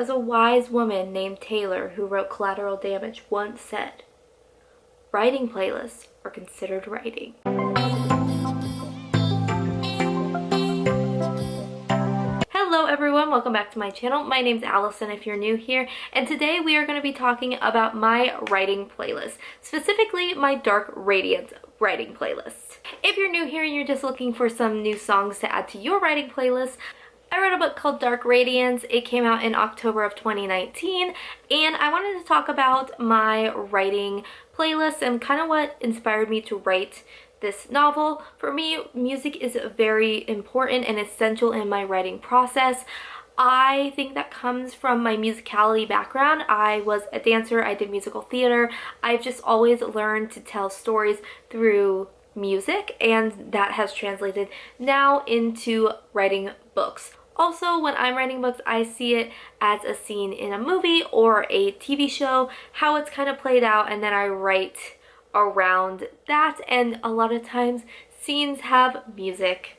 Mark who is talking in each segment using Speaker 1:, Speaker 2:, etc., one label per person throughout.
Speaker 1: As a wise woman named Taylor who wrote Collateral Damage once said, writing playlists are considered writing. Hello everyone, welcome back to my channel. My name's Allison if you're new here, and today we are going to be talking about my writing playlist, specifically my Dark Radiance writing playlist. If you're new here and you're just looking for some new songs to add to your writing playlist, I wrote a book called Dark Radiance. It came out in October of 2019, and I wanted to talk about my writing playlist and kind of what inspired me to write this novel. For me, music is very important and essential in my writing process. I think that comes from my musicality background. I was a dancer, I did musical theater. I've just always learned to tell stories through music, and that has translated now into writing books. Also, when I'm writing books, I see it as a scene in a movie or a TV show, how it's kind of played out, and then I write around that. And a lot of times scenes have music.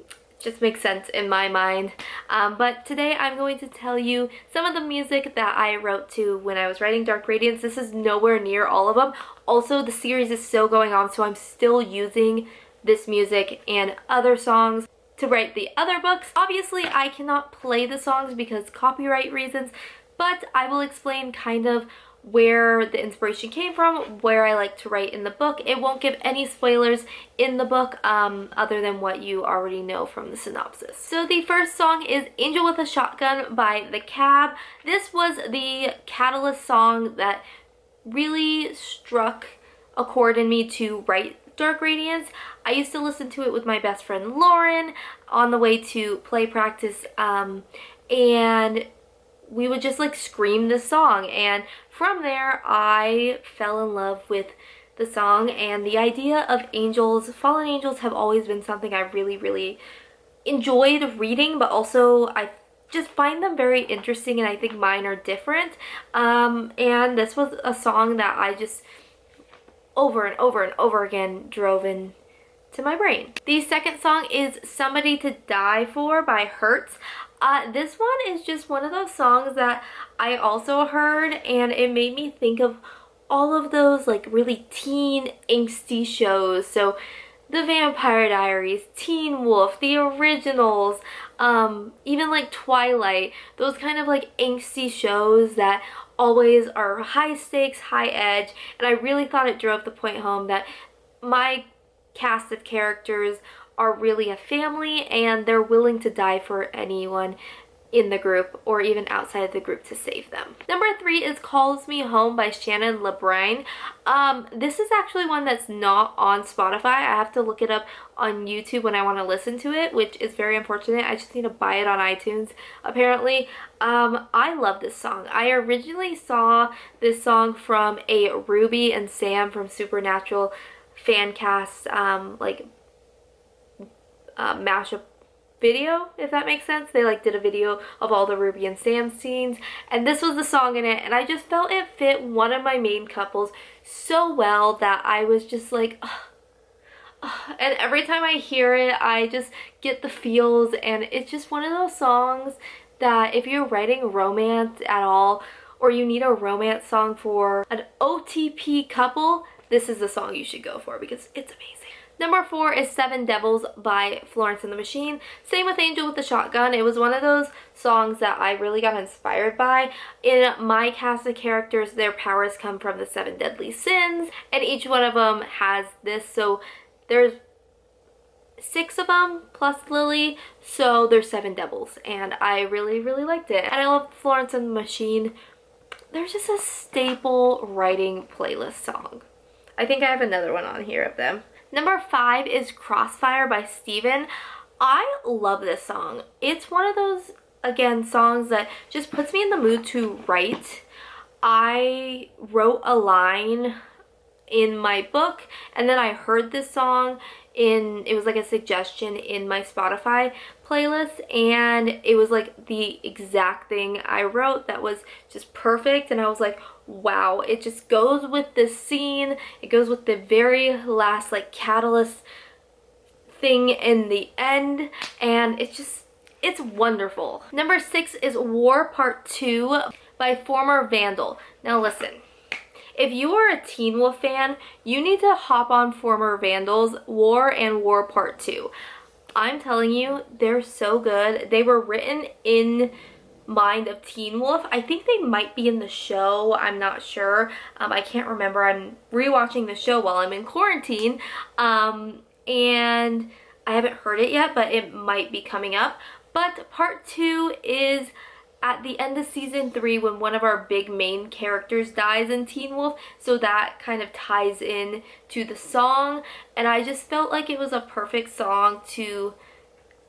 Speaker 1: It just makes sense in my mind. But today I'm going to tell you some of the music that I wrote to when I was writing Dark Radiance. This is nowhere near all of them. Also, the series is still going on, so I'm still using this music and other songs to write the other books. Obviously, I cannot play the songs because copyright reasons, but I will explain kind of where the inspiration came from, where I like to write in the book. It won't give any spoilers in the book other than what you already know from the synopsis. So the first song is Angel with a Shotgun by The Cab. This was the catalyst song that really struck a chord in me to write Dark Radiance. I used to listen to it with my best friend Lauren on the way to play practice, and we would just like scream this song, and from there I fell in love with the song. And the idea of angels, fallen angels, have always been something I really enjoyed reading, but also I just find them very interesting, and I think mine are different. And this was a song that I just over and over again drove in to my brain. The second song is Somebody to Die For by Hertz. This one is just one of those songs that I also heard, and it made me think of all of those like really teen angsty shows. So The Vampire Diaries, Teen Wolf, The Originals, even like Twilight, those kind of like angsty shows that always are high stakes, high edge. And I really thought it drove the point home that my cast of characters are really a family, and they're willing to die for anyone in the group or even outside of the group to save them. Number 3 is Calls Me Home by Shannon LeBrine. This is actually one that's not on Spotify. I have to look it up on YouTube when I want to listen to it, which is very unfortunate. I just need to buy it on iTunes apparently. I love this song. I originally saw this song from a Ruby and Sam from Supernatural fan cast mashup video, if that makes sense. They like did a video of all the Ruby and Sam scenes, and this was the song in it, and I just felt it fit one of my main couples so well that I was just like, and every time I hear it I just get the feels. And it's just one of those songs that if you're writing romance at all, or you need a romance song for an OTP couple, this is the song you should go for because it's amazing. Number 4 is Seven Devils by Florence and the Machine. Same with Angel with the Shotgun. It was one of those songs that I really got inspired by. In my cast of characters, their powers come from the 7 deadly sins, and each one of them has this. So there's 6 of them plus Lily, so there's 7 devils, and I really liked it. And I love Florence and the Machine. They're just a staple writing playlist song. I think I have another one on here of them. Number 5 is Crossfire by Steven. I love this song. It's one of those, again, songs that just puts me in the mood to write. I wrote a line in my book, and then I heard this song it was like a suggestion in my Spotify playlist, and it was like the exact thing I wrote that was just perfect. And I was like, wow, it just goes with this scene. It goes with the very last like catalyst thing in the end, and it's It's wonderful. Number 6 is War Part 2 by former Vandal. Now listen, if you are a Teen Wolf fan, you need to hop on former Vandal's War and War Part 2. I'm telling you, they're so good. They were written in mind of Teen Wolf. I think they might be in the show. I'm not sure. I can't remember. I'm rewatching the show while I'm in quarantine. And I haven't heard it yet, but it might be coming up. But part 2 is at the end of season 3 when one of our big main characters dies in Teen Wolf, so that kind of ties in to the song, and I just felt like it was a perfect song to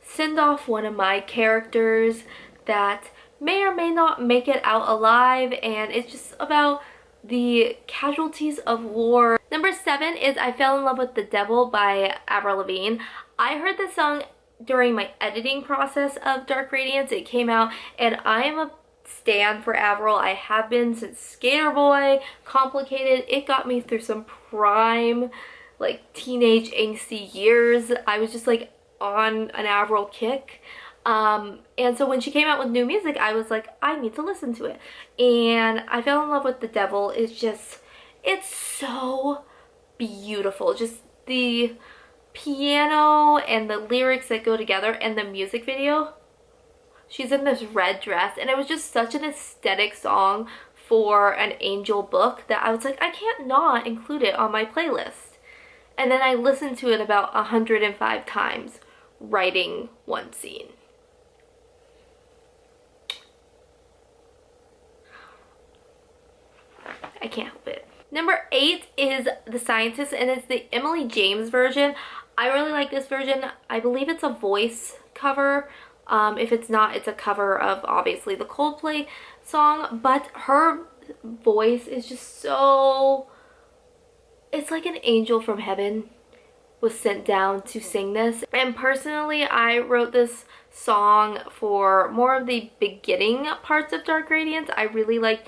Speaker 1: send off one of my characters that may or may not make it out alive, and it's just about the casualties of war. Number 7 is I Fell in Love with the Devil by Avril Lavigne. I heard this song during my editing process of Dark Radiance. It came out, and I am a stan for Avril. I have been since Skater Boy, Complicated. It got me through some prime, like, teenage angsty years. I was just like on an Avril kick. And so when she came out with new music, I was like, I need to listen to it. And I Fell in Love with the Devil is just, it's so beautiful. Just the piano and the lyrics that go together, and the music video, she's in this red dress, and it was just such an aesthetic song for an Angel book that I was like, I can't not include it on my playlist. And then I listened to it about 105 times writing one scene. I can't help it. Number 8 is The Scientist, and it's the Emily James version. I really like this version. I believe it's a voice cover. If it's not, it's a cover of obviously the Coldplay song, but her voice is just so, it's like an angel from heaven was sent down to sing this. And personally, I wrote this song for more of the beginning parts of Dark Radiance. I really like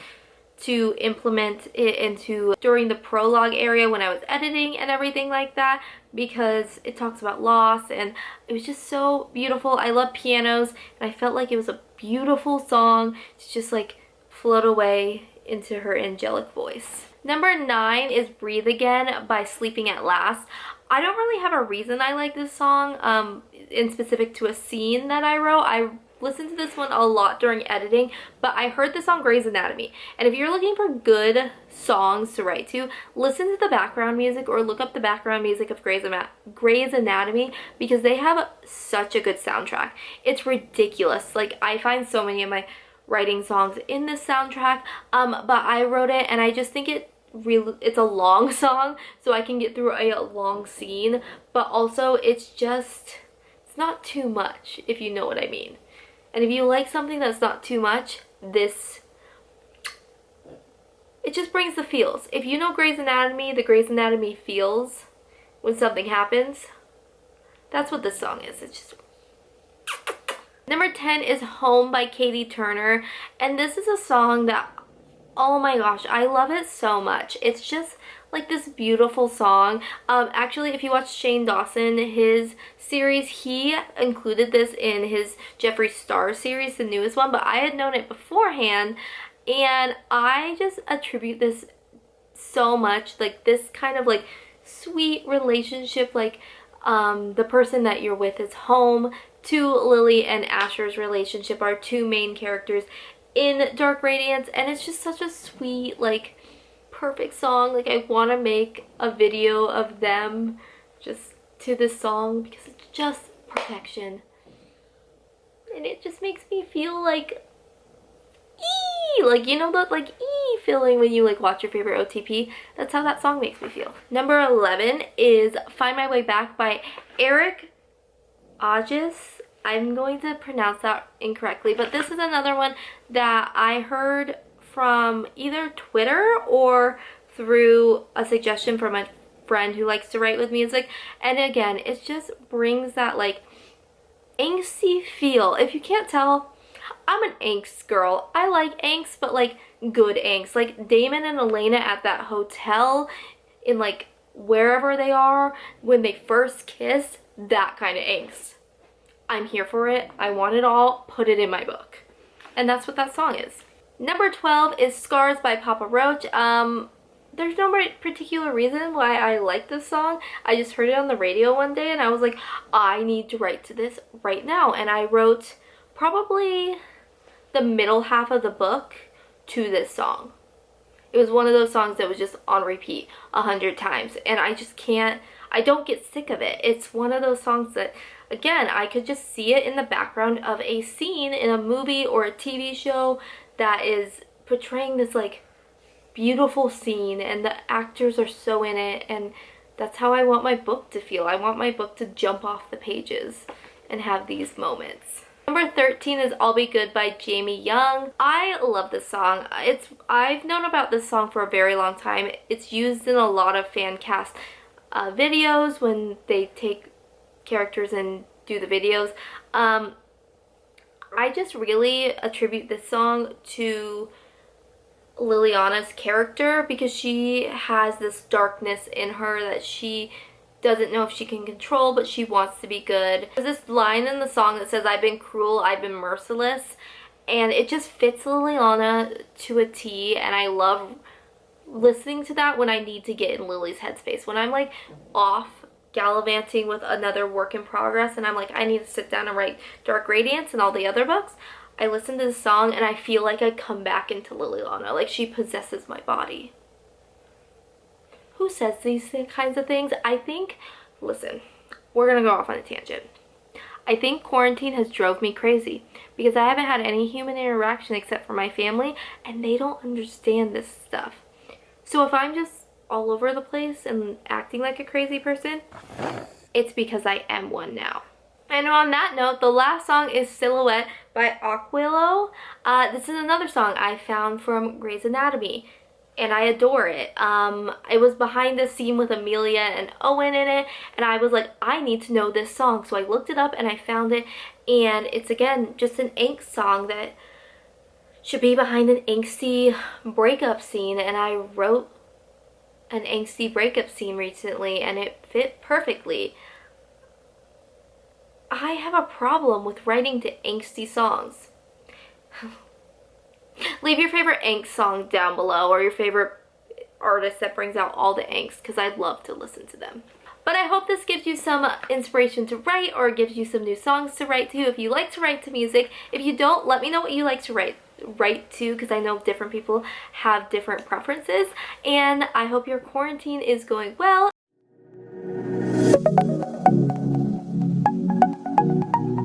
Speaker 1: to implement it into during the prologue area when I was editing and everything like that, because it talks about loss, and it was just so beautiful. I love pianos, and I felt like it was a beautiful song to just like float away into her angelic voice. Number 9 is Breathe Again by Sleeping at Last. I don't really have a reason I like this song in specific to a scene that I wrote. I listened to this one a lot during editing, but I heard this on Grey's Anatomy, and if you're looking for good songs to write to, listen to the background music or look up the background music of Grey's Anatomy, because they have such a good soundtrack. It's ridiculous. Like, I find so many of my writing songs in this soundtrack, but I wrote it, and I just think it's a long song, so I can get through a long scene, but also it's not too much, if you know what I mean. And if you like something that's not too much, it just brings the feels. If you know Grey's Anatomy, the Grey's Anatomy feels when something happens, that's what this song is. It's just... Number 10 is Home by Katie Turner, and this is a song that, oh my gosh, I love it so much. It's just like this beautiful song. Actually, if you watch Shane Dawson, his series, he included this in his Jeffree Star series, the newest one, but I had known it beforehand, and I just attribute this so much, like this kind of like sweet relationship, like the person that you're with is home, to Lily and Asher's relationship, our two main characters in Dark Radiance, and it's just such a sweet, like, perfect song. Like, I want to make a video of them just to this song because it's just perfection, and it just makes me feel like like, you know that like feeling when you like watch your favorite OTP? That's how that song makes me feel. Number 11 is Find My Way Back by Eric Aegis. I'm going to pronounce that incorrectly, but this is another one that I heard from either Twitter or through a suggestion from a friend who likes to write with music, and again, it just brings that like angsty feel. If you can't tell, I'm an angst girl. I like angst, but like good angst. Like Damon and Elena at that hotel in like wherever they are when they first kiss, that kind of angst. I'm here for it. I want it all. Put it in my book. And that's what that song is. Number 12 is Scars by Papa Roach. There's no particular reason why I like this song. I just heard it on the radio one day and I was like, I need to write to this right now. And I wrote probably the middle half of the book to this song. It was one of those songs that was just on repeat 100 times. And I just can't, I don't get sick of it. It's one of those songs that, again, I could just see it in the background of a scene in a movie or a TV show that is portraying this like beautiful scene and the actors are so in it, and that's how I want my book to feel. I want my book to jump off the pages and have these moments. Number 13 is I'll Be Good by Jamie Young. I love this song. I've known about this song for a very long time. It's used in a lot of fan cast videos when they take characters and do the videos. I just really attribute this song to Liliana's character because she has this darkness in her that she doesn't know if she can control, but she wants to be good. There's this line in the song that says, I've been cruel, I've been merciless, and it just fits Liliana to a T, and I love listening to that when I need to get in Lily's headspace. When I'm like off gallivanting with another work in progress and I'm like, I need to sit down and write Dark Radiance and all the other books, I listen to this song and I feel like I come back into Liliana, like she possesses my body. Who says these kinds of things? I think, listen, we're gonna go off on a tangent. I think quarantine has drove me crazy because I haven't had any human interaction except for my family and they don't understand this stuff. So if I'm just all over the place and acting like a crazy person, it's because I am one now. And on that note, the last song is Silhouette by Aquilo. This is another song I found from Grey's Anatomy, and I adore it. It was behind the scene with Amelia and Owen in it, and I was like, I need to know this song. So I looked it up and I found it, and it's again just an angst song that should be behind an angsty breakup scene, and I wrote an angsty breakup scene recently and it fit perfectly. I have a problem with writing to angsty songs. Leave your favorite angst song down below or your favorite artist that brings out all the angst because I'd love to listen to them. But I hope this gives you some inspiration to write or gives you some new songs to write to if you like to write to music. If you don't, let me know what you like to write to because I know different people have different preferences, and I hope your quarantine is going well.